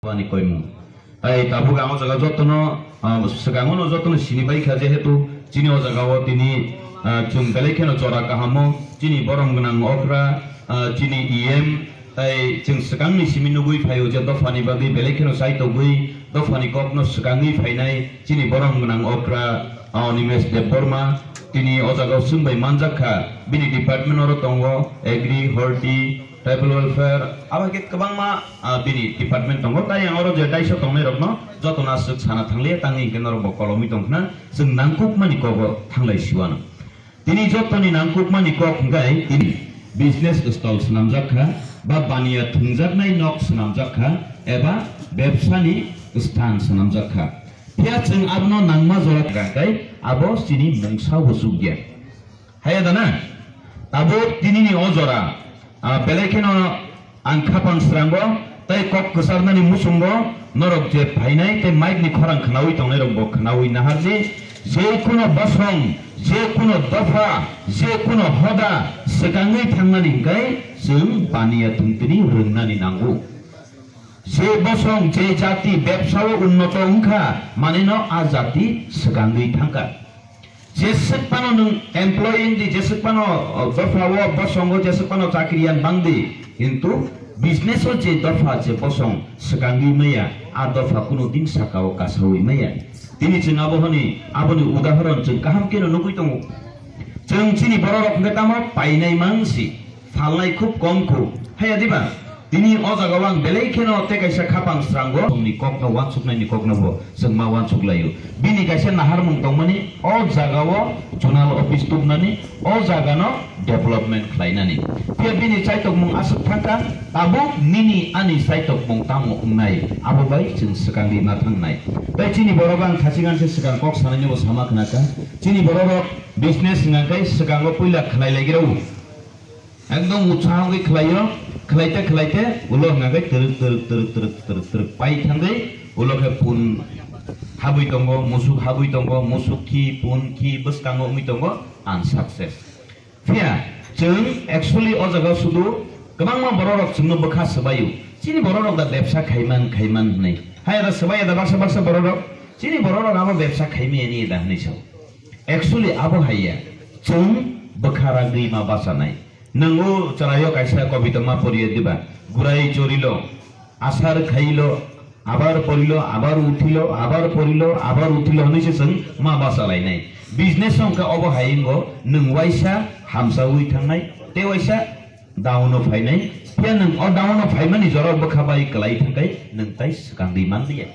Wani koimu. Tabu gamo jaga jotono segango no jotono sini bai khaje hetu chini o jaga o tini chung belekeno chora kahamo chini borom gnang okra chini em chung segang ni simi nugui phayo je dofani bagi belekeno saito gui dofani kopno segangi phainai chini borom gnang okra nimes de borma tini o jaga sumbai manjaka bini department oro tongo agri horti tribal welfare abagit kabang ma bini department tongo tai yang oro jetai so tongne rokno jotona suk sana thangle tangi kenor bokolomi tongna sung nangkuk mani ko thanglai siwana tini jotoni nangkuk mani ko ngai tini business stall snamjakha ba baniya thungjaknai nok snamjakha eba bebsani stan snamjakha pia chung abno nangma jora kai abo sini mungsa husugya haya dana abo tini ni ojora belekeno angkapang serango tai kok kesarnani musungo norok je phainai te mic ni khorang khnawi tongnai rok khnawi naharji je kuno basong je kuno dafa je kuno hoda sekangai thangnani kai sung paniya tungtini rungnani nangu je basong je jati ব্যবসাও উন্নত ungkha maneno a jati sekangai thangka jesepano nung employee di jesepano dofawo bosongo jesepano cakrian bangdi কিন্তু business o je dofa je bosong sekangi maya a dofa kuno din sakao kasawi maya tini jeng aboni udaharon jeng kaham keno nugui tongo jeng chini bororok ngetamo painai mangsi falnai khub komku haya diba tini o jagawang belai keno te kaisa khapang srango ni kokno wansuknai ni kokno bo sengma wansuk layu bini kaisa nahar mung tongmani o jagawo zonal office tubnani o jagano development khlainani pia bini chaitok mung asuk thangka abo nini ani chaitok mung tamu ungnai abo bai jeng sekang lima thangnai bai chini borobang khasingan se sekang kok sanani bo sama khnaka chini borobok business ngakai sekango puila khlai lagirau ekdom utsahang ge khlayo kelaite uloh ngagai teruk pai thangai uloh ke pun habui tongo musuk ki pun ki bus kango umi tongo unsuccess pia jeng actually o jaga sudu kemang ma bororok jengno bekha sebayu chini bororok da ব্যবসা khaiman nei hai da sebaya da baksa bororok chini bororok amo ব্যবসা khaimi ani da nei so actually abo haiya jeng bekhara gei ma basa nai nango charayo kaisa kobita ma poriye diba gurai chorilo asar khailo abar porilo abar uthilo abar porilo abar uthilo honise seng ma basa lai nai business songka obo haingo nung waisa hamsawi thangnai te waisa dauno phainai pia nung o dauno phaimani jorok bakhabai klai thangkai nung tai sakang di mandiya